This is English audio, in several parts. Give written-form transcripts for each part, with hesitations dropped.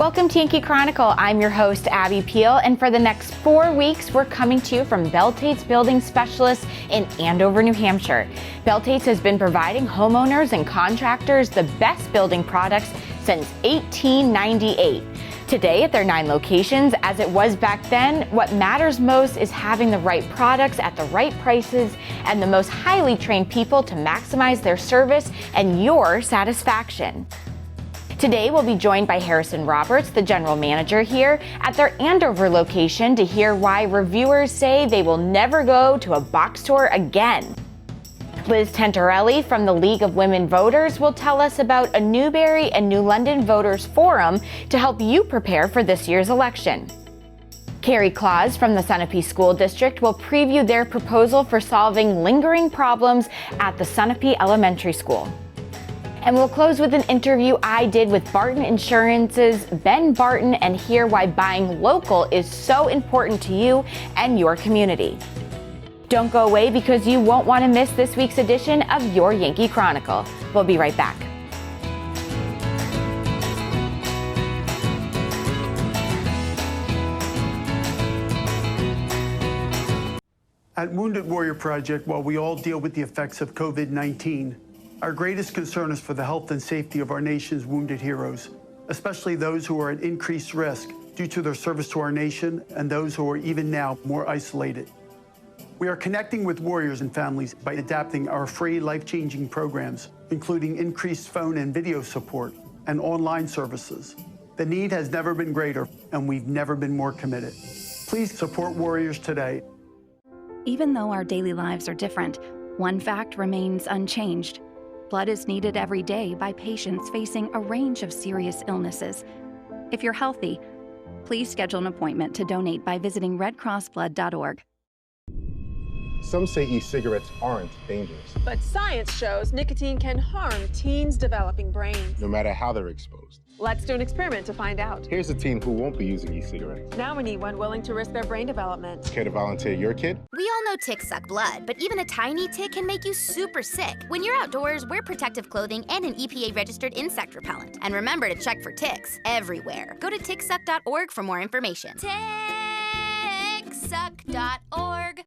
Welcome to Yankee Chronicle. I'm your host, Abby Peel, and for the next 4 weeks, we're coming to you from Belletetes Building Specialists in Andover, New Hampshire. Belletetes has been providing homeowners and contractors the best building products since 1898. Today, at their 9 locations, as it was back then, what matters most is having the right products at the right prices and the most highly trained people to maximize their service and your satisfaction. Today, we'll be joined by Harrison Roberts, the general manager here at their Andover location, to hear why reviewers say they will never go to a box store again. Liz Tentarelli from the League of Women Voters will tell us about a Newbury and New London Voters Forum to help you prepare for this year's election. Kerri Claus from the Sunapee School District will preview their proposal for solving lingering problems at the Sunapee Elementary School. And we'll close with an interview I did with Barton Insurance's Ben Barton and hear why buying local is so important to you and your community. Don't go away because you won't want to miss this week's edition of your Yankee Chronicle. We'll be right back. At Wounded Warrior Project, while we all deal with the effects of COVID-19, our greatest concern is for the health and safety of our nation's wounded heroes, especially those who are at increased risk due to their service to our nation and those who are even now more isolated. We are connecting with warriors and families by adapting our free life-changing programs, including increased phone and video support and online services. The need has never been greater, and we've never been more committed. Please support warriors today. Even though our daily lives are different, one fact remains unchanged. Blood is needed every day by patients facing a range of serious illnesses. If you're healthy, please schedule an appointment to donate by visiting redcrossblood.org. Some say e-cigarettes aren't dangerous. But science shows nicotine can harm teens' developing brains. No matter how they're exposed. Let's do an experiment to find out. Here's a teen who won't be using e-cigarettes. Now we need one willing to risk their brain development. Care to volunteer your kid? We all know ticks suck blood, but even a tiny tick can make you super sick. When you're outdoors, wear protective clothing and an EPA-registered insect repellent. And remember to check for ticks everywhere. Go to ticksuck.org for more information. Ticksuck.org.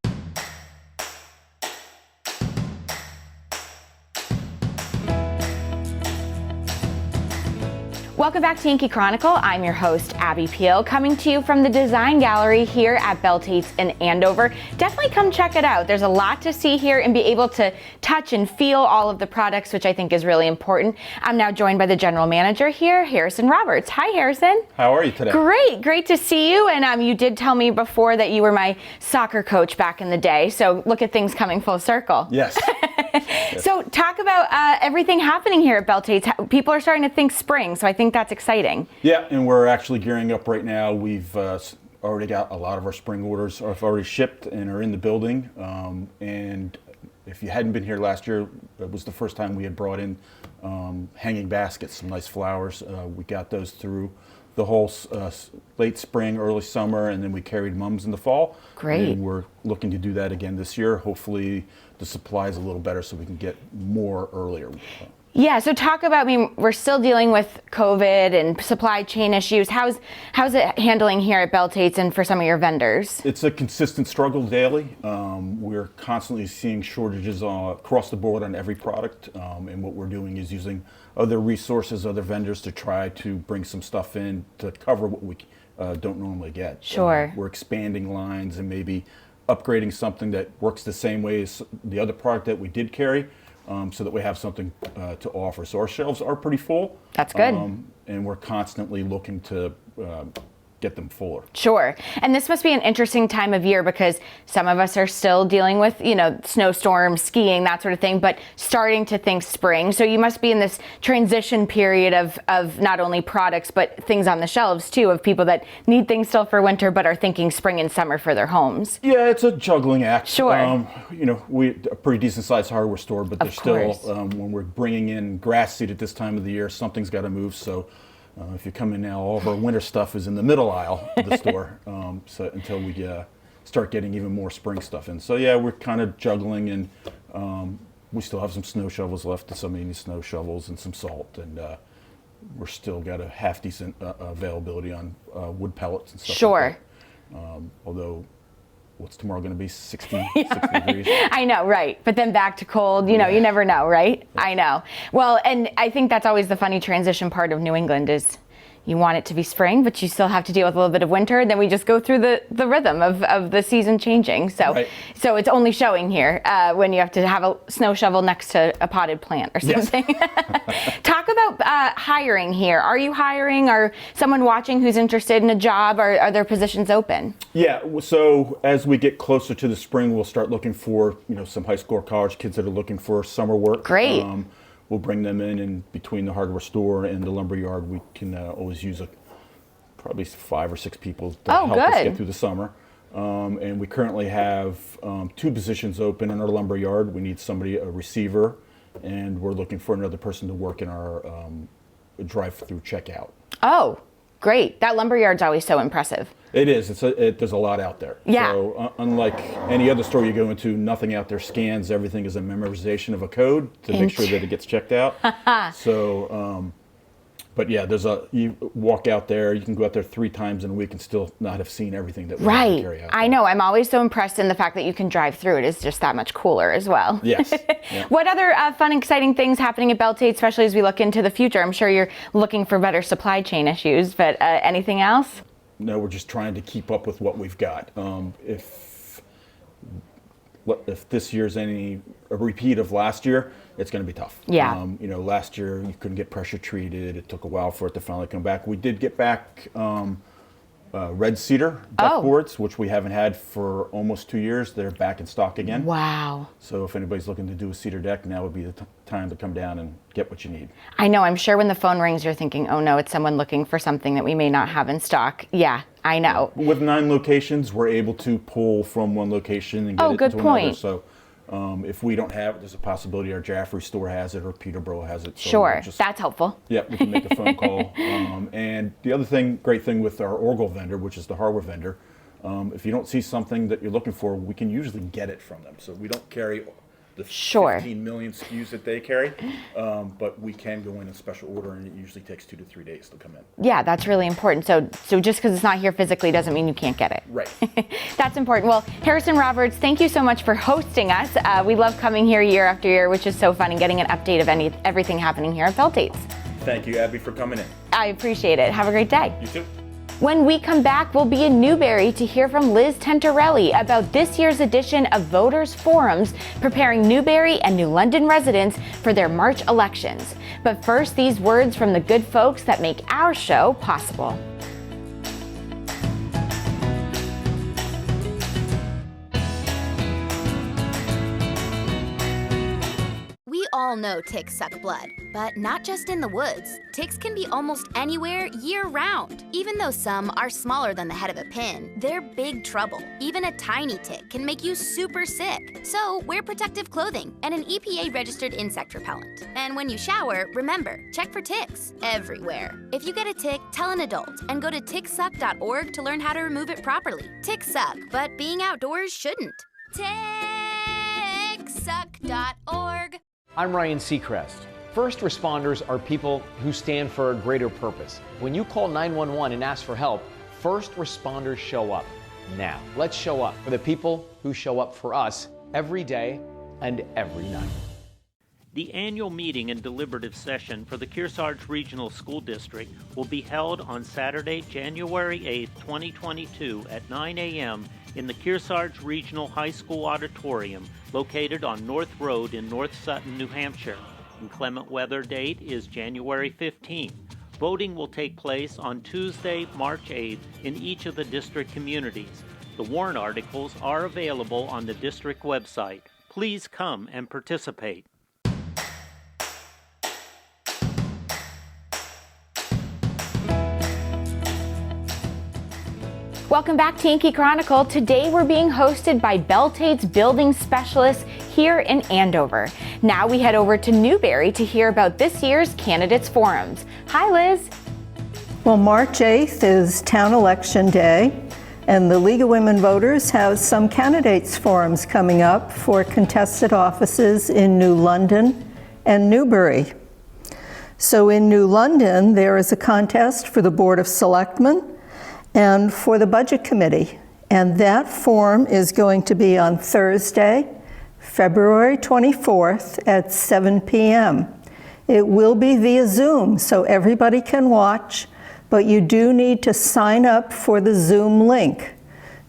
Welcome back to Yankee Chronicle. I'm your host, Abby Peel, coming to you from the Design Gallery here at Belletetes in Andover. Definitely come check it out. There's a lot to see here and be able to touch and feel all of the products, which I think is really important. I'm now joined by the general manager here, Harrison Roberts. Hi, Harrison. How are you today? Great to see you. And you did tell me before that you were my soccer coach back in the day. So look at things coming full circle. Yes. So talk about everything happening here at Belletetes. People are starting to think spring, so I think that's exciting. Yeah, and we're actually gearing up right now. We've already got a lot of our spring orders have already shipped and are in the building. And if you hadn't been here last year, it was the first time we had brought in hanging baskets, some nice flowers. We got those through the whole late spring, early summer, and then we carried mums in the fall. Great. And we're looking to do that again this year. Hopefully the supply is a little better so we can get more earlier. Yeah, so talk about, we're still dealing with COVID and supply chain issues. How's it handling here at Belletetes and for some of your vendors? It's a consistent struggle daily. We're constantly seeing shortages across the board on every product. And what we're doing is using other resources, other vendors to try to bring some stuff in to cover what we don't normally get. Sure. We're expanding lines and maybe upgrading something that works the same way as the other product that we did carry. So that we have something to offer. So our shelves are pretty full. That's good. And we're constantly looking to get them fuller. Sure. And this must be an interesting time of year because some of us are still dealing with, snowstorms, skiing, that sort of thing, but starting to think spring. So you must be in this transition period of not only products, but things on the shelves too, of people that need things still for winter, but are thinking spring and summer for their homes. Yeah, it's a juggling act. Sure. We a pretty decent sized hardware store, but there's still, when we're bringing in grass seed at this time of the year, something's got to move. So if you come in now, all of our winter stuff is in the middle aisle of the store. So until we start getting even more spring stuff in. So yeah, we're kind of juggling, and we still have some snow shovels left, and some mini snow shovels and some salt, and we're still got a half decent availability on wood pellets and stuff. Sure. Like that. Although, what's tomorrow going to be? 60 degrees? I know, right. But then back to cold, you know, you never know, right? Yeah. I know. Well, and I think that's always the funny transition part of New England is you want it to be spring, but you still have to deal with a little bit of winter. And then we just go through the rhythm of the season changing. So, so it's only showing here when you have to have a snow shovel next to a potted plant or something. Yes. Talk about hiring here. Are you hiring? Or someone watching who's interested in a job? Or are there positions open? Yeah. So as we get closer to the spring, we'll start looking for some high school or college kids that are looking for summer work. Great. We'll bring them in, and between the hardware store and the lumber yard, we can always use probably 5 or 6 people to help us get through the summer. And we currently have 2 positions open in our lumber yard. We need somebody, a receiver, and we're looking for another person to work in our drive-through checkout. Oh, great. That lumber yard's always so impressive. It is. There's a lot out there. Yeah. So unlike any other store you go into, nothing out there scans. Everything is a memorization of a code to make sure that it gets checked out. So, but yeah, you walk out there, you can go out there 3 times in a week and still not have seen everything that we have to carry out. I know. I'm always so impressed in the fact that you can drive through it. It's just that much cooler as well. Yes. Yeah. What other fun, exciting things happening at Belletetes, especially as we look into the future? I'm sure you're looking for better supply chain issues, but anything else? No, we're just trying to keep up with what we've got. If this year's a repeat of last year, it's going to be tough. Yeah. Last year you couldn't get pressure treated. It took a while for it to finally come back. We did get back red cedar deck boards, which we haven't had for almost 2 years. They're back in stock again. Wow. So if anybody's looking to do a cedar deck, now would be the time to come down and get what you need. I know. I'm sure when the phone rings, you're thinking, oh no, it's someone looking for something that we may not have in stock. Yeah, I know. With 9 locations, we're able to pull from one location and get it to another. So if we don't have it, there's a possibility our Jaffrey store has it or Peterborough has it. So sure, that's helpful. Yeah, we can make a phone call. And the other great thing with our Orgel vendor, which is the hardware vendor, if you don't see something that you're looking for, we can usually get it from them. So we don't carry the 15 million SKUs that they carry, but we can go in a special order, and it usually takes 2 to 3 days to come in. Yeah, that's really important. So just because it's not here physically doesn't mean you can't get it. Right. That's important. Well, Harrison Roberts, thank you so much for hosting us. We love coming here year after year, which is so fun, and getting an update of everything happening here at Belletetes. Thank you, Abby, for coming in. I appreciate it. Have a great day. You too. When we come back, we'll be in Newbury to hear from Liz Tentarelli about this year's edition of Voters Forums, preparing Newbury and New London residents for their March elections. But first, these words from the good folks that make our show possible. We all know ticks suck blood, but not just in the woods. Ticks can be almost anywhere year-round. Even though some are smaller than the head of a pin, they're big trouble. Even a tiny tick can make you super sick. So wear protective clothing and an EPA-registered insect repellent. And when you shower, remember, check for ticks everywhere. If you get a tick, tell an adult and go to ticksuck.org to learn how to remove it properly. Ticks suck, but being outdoors shouldn't. Ticksuck.org. I'm Ryan Seacrest. First responders are people who stand for a greater purpose. When you call 911 and ask for help, first responders show up. Now, let's show up for the people who show up for us every day and every night. The annual meeting and deliberative session for the Kearsarge Regional School District will be held on Saturday, January 8, 2022 at 9 a.m. in the Kearsarge Regional High School Auditorium located on North Road in North Sutton, New Hampshire. Inclement weather date is January 15. Voting will take place on Tuesday, March 8th in each of the district communities. The warrant articles are available on the district website. Please come and participate. Welcome back to Yankee Chronicle. Today we're being hosted by Belletetes building specialists here in Andover. Now we head over to Newbury to hear about this year's candidates forums. Hi, Liz. Well, March 8th is town election day, and the League of Women Voters has some candidates forums coming up for contested offices in New London and Newbury. So in New London, there is a contest for the Board of Selectmen and for the Budget Committee. And that forum is going to be on Thursday, February 24th at 7 p.m. It will be via Zoom, so everybody can watch, but you do need to sign up for the Zoom link.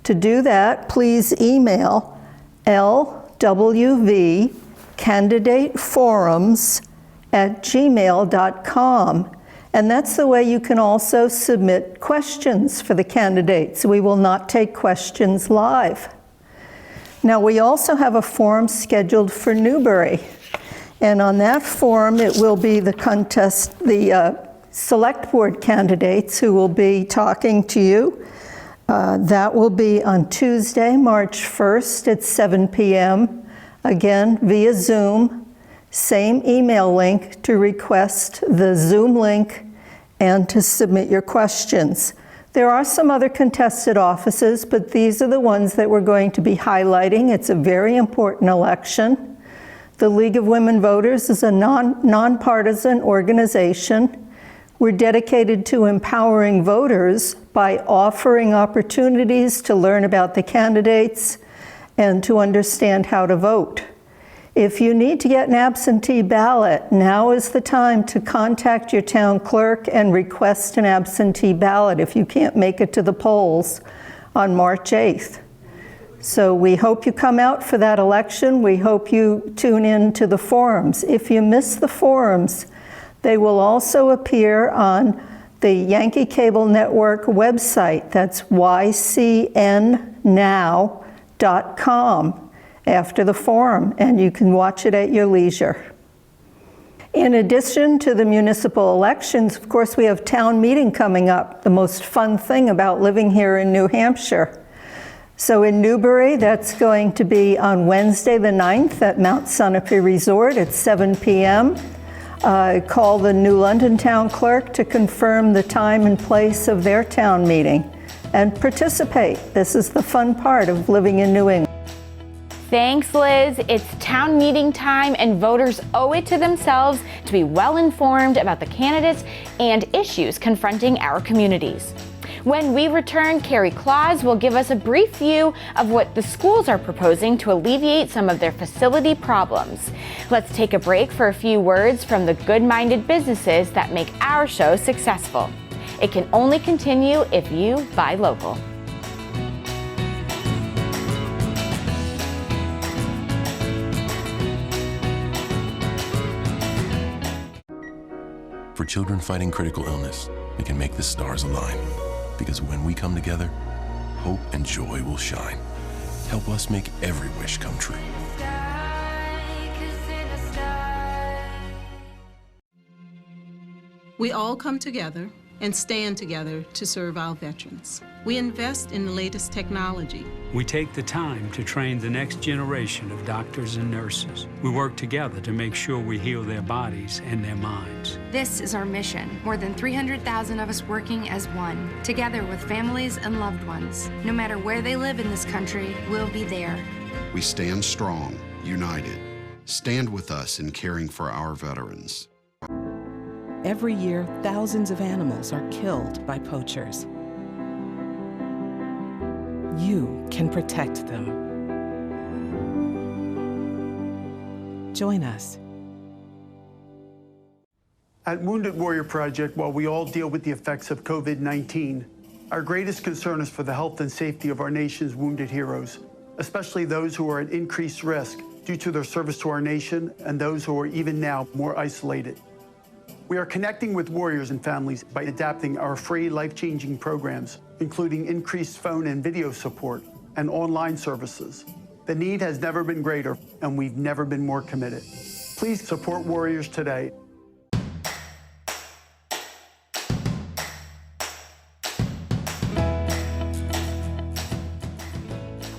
To do that, please email lwvcandidateforums@gmail.com. And that's the way you can also submit questions for the candidates. We will not take questions live. Now, we also have a forum scheduled for Newbury. And on that forum, it will be the select board candidates who will be talking to you. That will be on Tuesday, March 1st at 7 p.m. Again, via Zoom. Same email link to request the Zoom link and to submit your questions. There are some other contested offices, but these are the ones that we're going to be highlighting. It's a very important election. The League of Women Voters is a nonpartisan organization. We're dedicated to empowering voters by offering opportunities to learn about the candidates and to understand how to vote. If you need to get an absentee ballot, now is the time to contact your town clerk and request an absentee ballot if you can't make it to the polls on March 8th. So we hope you come out for that election. We hope you tune in to the forums. If you miss the forums, they will also appear on the Yankee Cable Network website. That's ycnnow.com. after the forum, and you can watch it at your leisure. In addition to the municipal elections, of course, we have town meeting coming up, the most fun thing about living here in New Hampshire. So in Newbury, that's going to be on Wednesday the 9th at Mount Sunapee Resort at 7 p.m. Call the New London town clerk to confirm the time and place of their town meeting and participate. This is the fun part of living in New England. Thanks, Liz. It's town meeting time, and voters owe it to themselves to be well informed about the candidates and issues confronting our communities. When we return, Kerri Claus will give us a brief view of what the schools are proposing to alleviate some of their facility problems. Let's take a break for a few words from the good-minded businesses that make our show successful. It can only continue if you buy local. For children fighting critical illness, we can make the stars align. Because when we come together, hope and joy will shine. Help us make every wish come true. We all come together and stand together to serve our veterans. We invest in the latest technology. We take the time to train the next generation of doctors and nurses. We work together to make sure we heal their bodies and their minds. This is our mission. More than 300,000 of us working as one, together with families and loved ones. No matter where they live in this country, we'll be there. We stand strong, united. Stand with us in caring for our veterans. Every year, thousands of animals are killed by poachers. You can protect them. Join us. At Wounded Warrior Project, while we all deal with the effects of COVID-19, our greatest concern is for the health and safety of our nation's wounded heroes, especially those who are at increased risk due to their service to our nation and those who are even now more isolated. We are connecting with warriors and families by adapting our free life-changing programs, including increased phone and video support and online services. The need has never been greater, and we've never been more committed. Please support warriors today.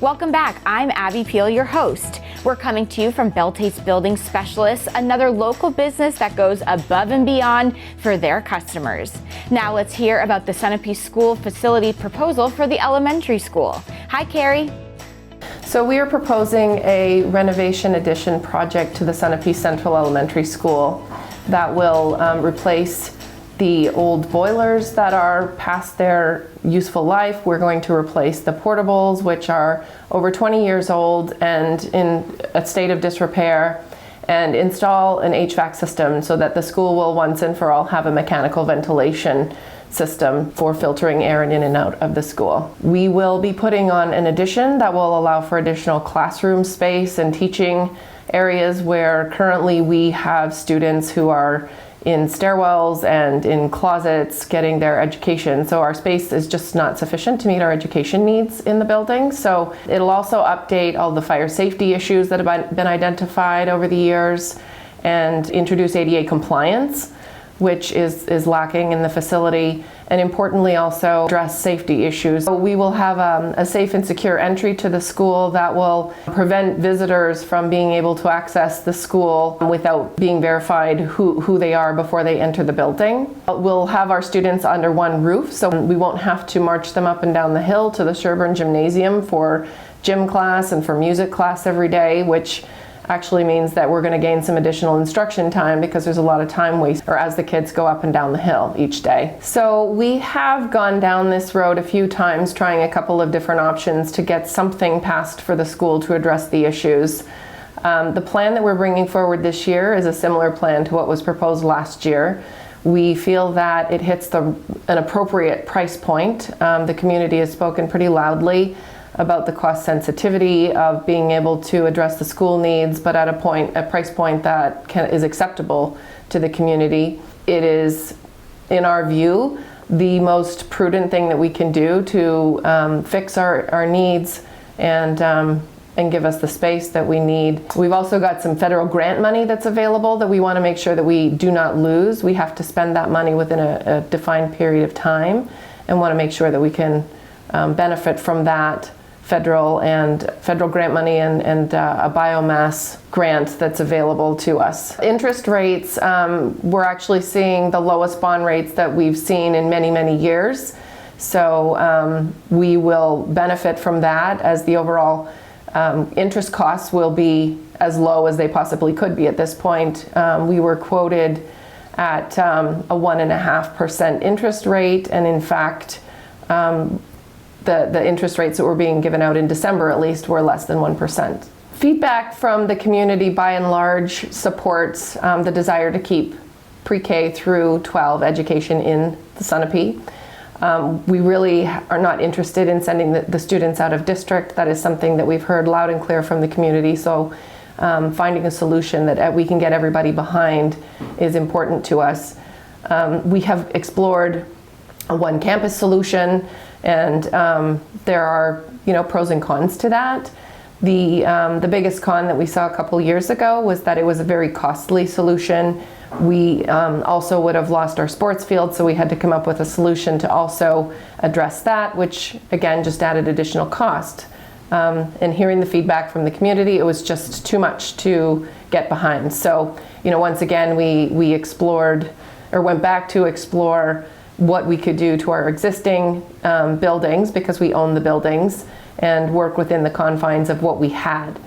Welcome back. I'm Abby Peel, your host. We're coming to you from Belletetes Building Specialists, another local business that goes above and beyond for their customers. Now let's hear about the Sunapee School facility proposal for the elementary school. Hi, Kerri. So we are proposing a renovation addition project to the Sunapee Central Elementary School. that will replace the old boilers that are past their useful life. We're going to replace the portables, which are over 20 years old and in a state of disrepair, and install an HVAC system so that the school will once and for all have a mechanical ventilation system for filtering air in and out of the school. We will be putting on an addition that will allow for additional classroom space and teaching areas where currently we have students who are in stairwells and in closets getting their education. So our space is just not sufficient to meet our education needs in the building. So it'll also update all the fire safety issues that have been identified over the years and introduce ADA compliance, which is lacking in the facility, and importantly also address safety issues. So we will have a safe and secure entry to the school that will prevent visitors from being able to access the school without being verified who they are before they enter the building. We'll have our students under one roof, so we won't have to march them up and down the hill to the Sherburne Gymnasium for gym class and for music class every day, which actually means that we're going to gain some additional instruction time because there's a lot of time waste or as the kids go up and down the hill each day. So we have gone down this road a few times trying a couple of different options to get something passed for the school to address the issues. The plan that we're bringing forward this year is a similar plan to what was proposed last year. We feel that it hits an appropriate price point. The community has spoken pretty loudly about the cost sensitivity of being able to address the school needs, but at a price point that is acceptable to the community. It is, in our view, the most prudent thing that we can do to fix our needs and give us the space that we need. We've also got some federal grant money that's available that we want to make sure that we do not lose. We have to spend that money within a defined period of time and want to make sure that we can benefit from that federal grant money and a biomass grant that's available to us. Interest rates, we're actually seeing the lowest bond rates that we've seen in many, many years. So we will benefit from that as the overall interest costs will be as low as they possibly could be at this point. We were quoted at a 1.5% interest rate, and in fact, the interest rates that were being given out in December at least were less than 1%. Feedback from the community by and large supports the desire to keep pre-K through 12 education in the Sunapee. We really are not interested in sending the students out of district. That is something that we've heard loud and clear from the community. So finding a solution that we can get everybody behind is important to us. We have explored a one campus solution, and there are pros and cons to that. The biggest con that we saw a couple years ago was that it was a very costly solution. We also would have lost our sports field, so we had to come up with a solution to also address that, which again just added additional cost. And hearing the feedback from the community, it was just too much to get behind. So once again we explored, or went back to explore, what we could do to our existing buildings, because we own the buildings, and work within the confines of what we had.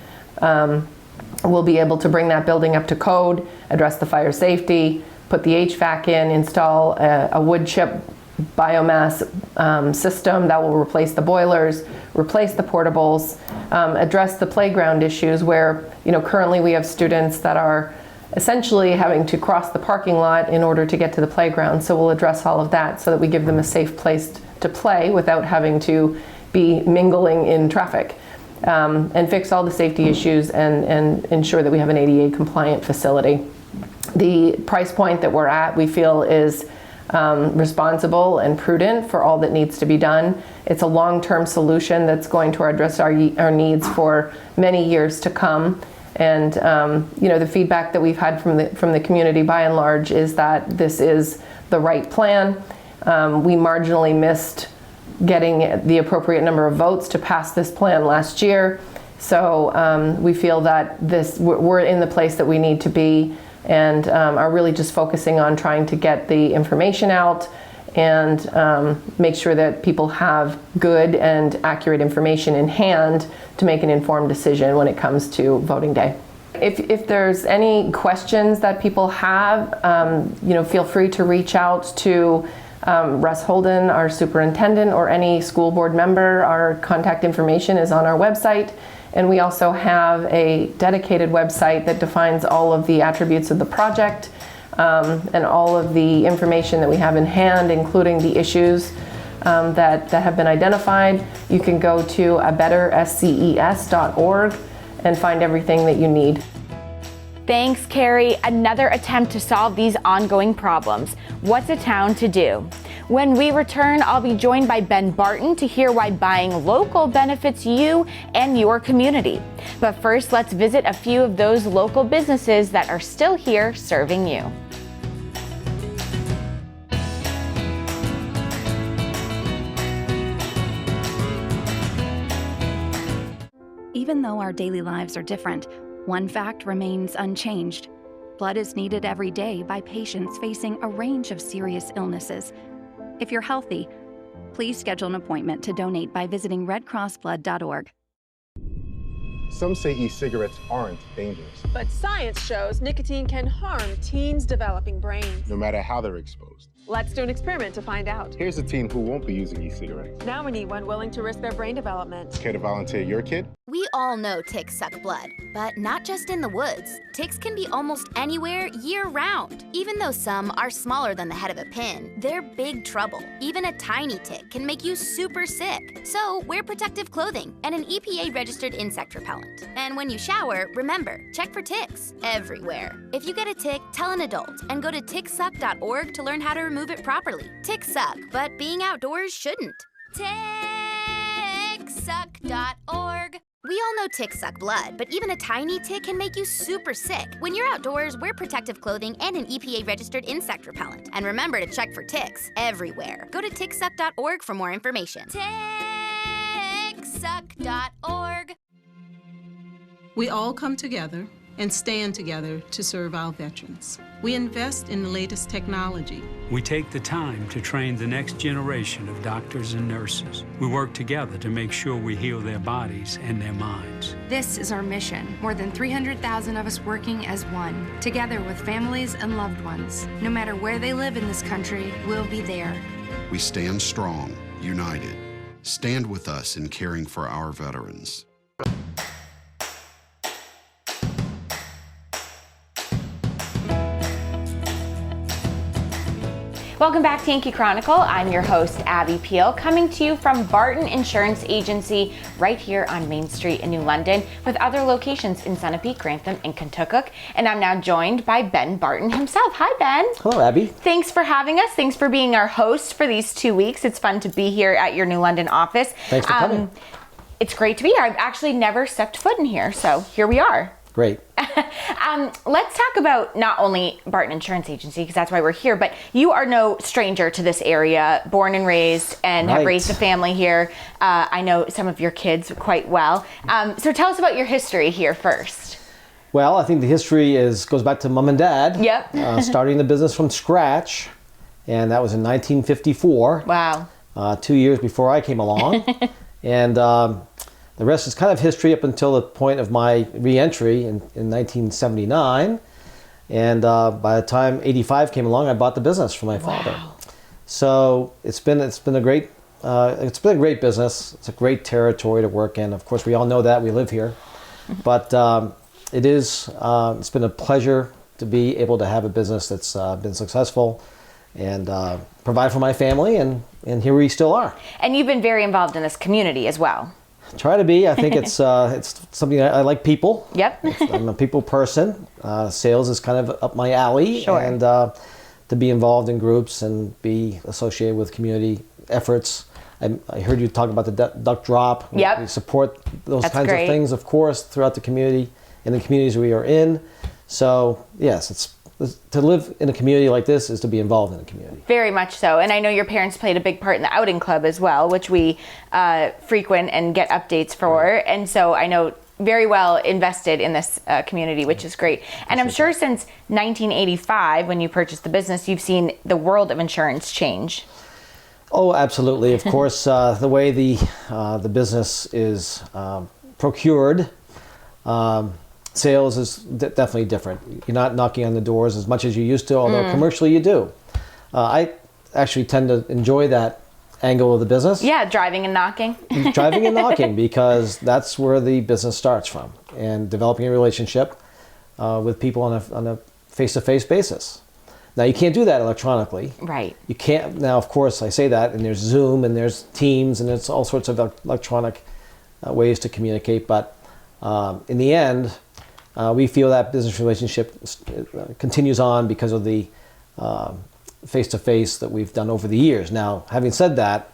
We'll be able to bring that building up to code, address the fire safety, put the HVAC in, install a wood chip biomass system that will replace the boilers, replace the portables, address the playground issues where currently we have students that are essentially having to cross the parking lot in order to get to the playground. So we'll address all of that so that we give them a safe place to play without having to be mingling in traffic, and fix all the safety issues and ensure that we have an ADA compliant facility. The price point that we're at, we feel, is responsible and prudent for all that needs to be done. It's a long-term solution that's going to address our needs for many years to come. And the feedback that we've had from the community by and large is that this is the right plan. We marginally missed getting the appropriate number of votes to pass this plan last year. So we feel that we're in the place that we need to be, and are really just focusing on trying to get the information out and make sure that people have good and accurate information in hand to make an informed decision when it comes to voting day. If there's any questions that people have, feel free to reach out to Russ Holden, our superintendent, or any school board member. Our contact information is on our website. And we also have a dedicated website that defines all of the attributes of the project and all of the information that we have in hand, including the issues that have been identified. You can go to abettersces.org and find everything that you need. Thanks, Kerri. Another attempt to solve these ongoing problems. What's a town to do? When we return, I'll be joined by Ben Barton to hear why buying local benefits you and your community. But first, let's visit a few of those local businesses that are still here serving you. Even though our daily lives are different, one fact remains unchanged. Blood is needed every day by patients facing a range of serious illnesses. If you're healthy, please schedule an appointment to donate by visiting redcrossblood.org. Some say e-cigarettes aren't dangerous, But science shows nicotine can harm teens' developing brains. no matter how they're exposed. Let's do an experiment to find out. Here's a teen who won't be using e-cigarettes. Now we need one willing to risk their brain development. Care to volunteer your kid? We all know ticks suck blood, but not just in the woods. Ticks can be almost anywhere year-round. Even though some are smaller than the head of a pin, they're big trouble. Even a tiny tick can make you super sick. So wear protective clothing and an EPA-registered insect repellent. And when you shower, remember, check for ticks everywhere. If you get a tick, tell an adult and go to ticksuck.org to learn how to remove it properly. Ticks suck, but being outdoors shouldn't. Ticksuck.org. We all know ticks suck blood, but even a tiny tick can make you super sick. When you're outdoors, wear protective clothing and an EPA-registered insect repellent. And remember to check for ticks everywhere. Go to ticksuck.org for more information. Ticksuck.org. We all come together and stand together to serve our veterans. We invest in the latest technology. We take the time to train the next generation of doctors and nurses. We work together to make sure we heal their bodies and their minds. This is our mission. More than 300,000 of us working as one, together with families and loved ones. No matter where they live in this country, we'll be there. We stand strong, united. Stand with us in caring for our veterans. Welcome back to Yankee Chronicle. I'm your host, Abby Peel, coming to you from Barton Insurance Agency right here on Main Street in New London, with other locations in Sunapee, Grantham, and Kentucky. And I'm now joined by Ben Barton himself. Hi, Ben. Hello, Abby. Thanks for having us. Thanks for being our host for these 2 weeks. It's fun to be here at your New London office. Thanks for coming. It's great to be here. I've actually never stepped foot in here, so here we are. Great. Let's talk about not only Barton Insurance Agency, because that's why we're here, but you are no stranger to this area, born and raised, and have raised a family here. I know some of your kids quite well. So tell us about your history here first. Well, I think the history goes back to Mom and Dad. Yep. Starting the business from scratch, and that was in 1954. Wow. 2 years before I came along. And the rest is kind of history up until the point of my re-entry in 1979. And by the time 85 came along, I bought the business from my father. So it's been a great business. It's a great territory to work in. Of course, we all know that. We live here. But it's been a pleasure to be able to have a business that's been successful and provide for my family, and here we still are. And you've been very involved in this community as well. Try to be. I think it's something I like people. Yep. I'm a people person. Sales is kind of up my alley. Sure. And to be involved in groups and be associated with community efforts. I heard you talk about the duck drop. Yep. We support those That's kinds great. of things, of course, throughout the community, in the communities we are in. So, yes, to live in a community like this is to be involved in a community. Very much so. And I know your parents played a big part in the outing club as well, which we frequent and get updates for. Right. And so I know very well invested in this community, which is great. And I'm sure since 1985, when you purchased the business, you've seen the world of insurance change. Oh, absolutely. Of course, the way the business is procured sales is definitely different. You're not knocking on the doors as much as you used to, although commercially you do. I actually tend to enjoy that angle of the business. Yeah, driving and knocking. Driving and knocking, because that's where the business starts from, and developing a relationship with people on a face-to-face basis. Now, you can't do that electronically. Right. You can't. Now, of course, I say that, and there's Zoom, and there's Teams, and there's all sorts of electronic ways to communicate. But in the end, we feel that business relationship continues on because of the face-to-face that we've done over the years. Now, having said that,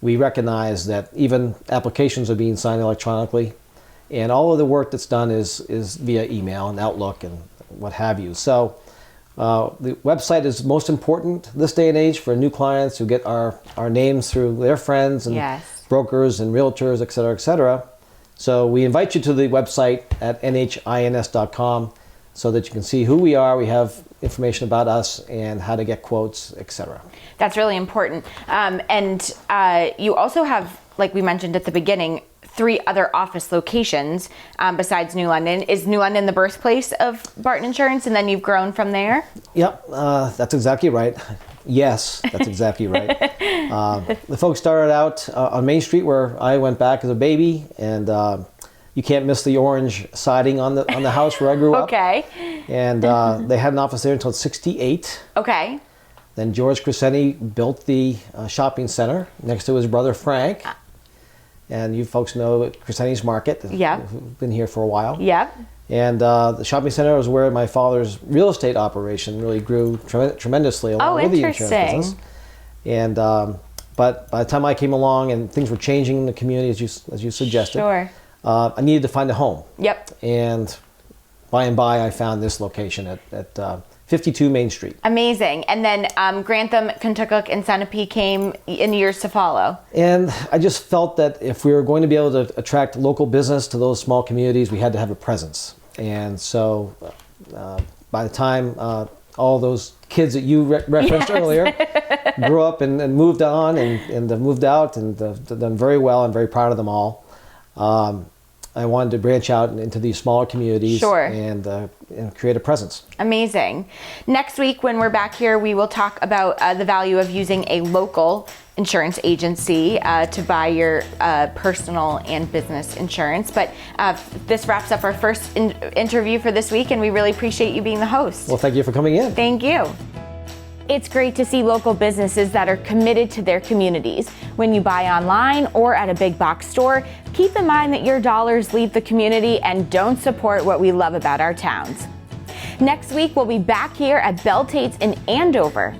we recognize that even applications are being signed electronically, and all of the work that's done is via email and Outlook and what have you. So the website is most important this day and age for new clients who get our names through their friends and brokers and realtors, et cetera, et cetera. So we invite you to the website at nhins.com so that you can see who we are. We have information about us and how to get quotes, etc. That's really important. And you also have, like we mentioned at the beginning, 3 other office locations besides New London. Is New London the birthplace of Barton Insurance, and then you've grown from there? Yep, that's exactly right. Yes, that's exactly right. The folks started out on Main Street, where I went back as a baby, and you can't miss the orange siding on the house where I grew up. Okay. And they had an office there until '68. Okay. Then George Crescenti built the shopping center next to his brother Frank. And you folks know Crescenti's Market. Yeah. Who've been here for a while. Yep. And the shopping center was where my father's real estate operation really grew tremendously along with the insurance business. And but by the time I came along and things were changing in the community, as you suggested, sure. I needed to find a home. Yep. And by and by, I found this location at 52 Main Street. Amazing. And then Grantham, Kentucky, and Sunapee came in years to follow. And I just felt that if we were going to be able to attract local business to those small communities, we had to have a presence. And so by the time all those kids that you referenced earlier grew up and moved on and moved out and done very well, I'm very proud of them all. I wanted to branch out into these smaller communities and create a presence. Amazing. Next week, when we're back here, we will talk about the value of using a local insurance agency to buy your personal and business insurance. But this wraps up our first interview for this week, and we really appreciate you being the host. Well, thank you for coming in. Thank you. It's great to see local businesses that are committed to their communities. When you buy online or at a big box store, keep in mind that your dollars leave the community and don't support what we love about our towns. Next week, we'll be back here at Belletetes in Andover.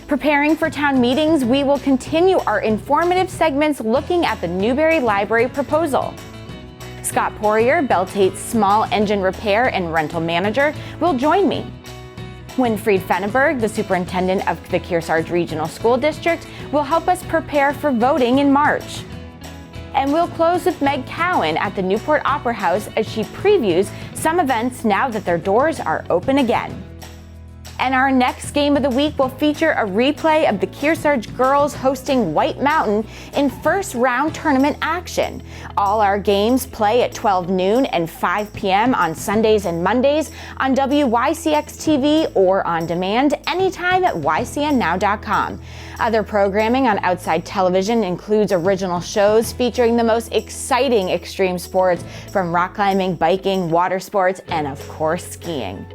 Preparing for town meetings, we will continue our informative segments looking at the Newbury Library proposal. Scott Poirier, Belletetes Small Engine Repair and Rental Manager, will join me. Winfried Fenneberg, the superintendent of the Kearsarge Regional School District, will help us prepare for voting in March. And we'll close with Meg Cowan at the Newport Opera House as she previews some events now that their doors are open again. And our next game of the week will feature a replay of the Kearsarge girls hosting White Mountain in first round tournament action. All our games play at 12 noon and 5 p.m. on Sundays and Mondays on WYCX TV or on demand anytime at ycnnow.com. Other programming on Outside Television includes original shows featuring the most exciting extreme sports from rock climbing, biking, water sports, and of course skiing.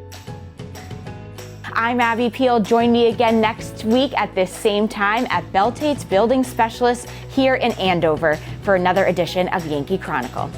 I'm Abby Peel. Join me again next week at this same time at Belletetes Building Specialists here in Andover for another edition of Yankee Chronicle.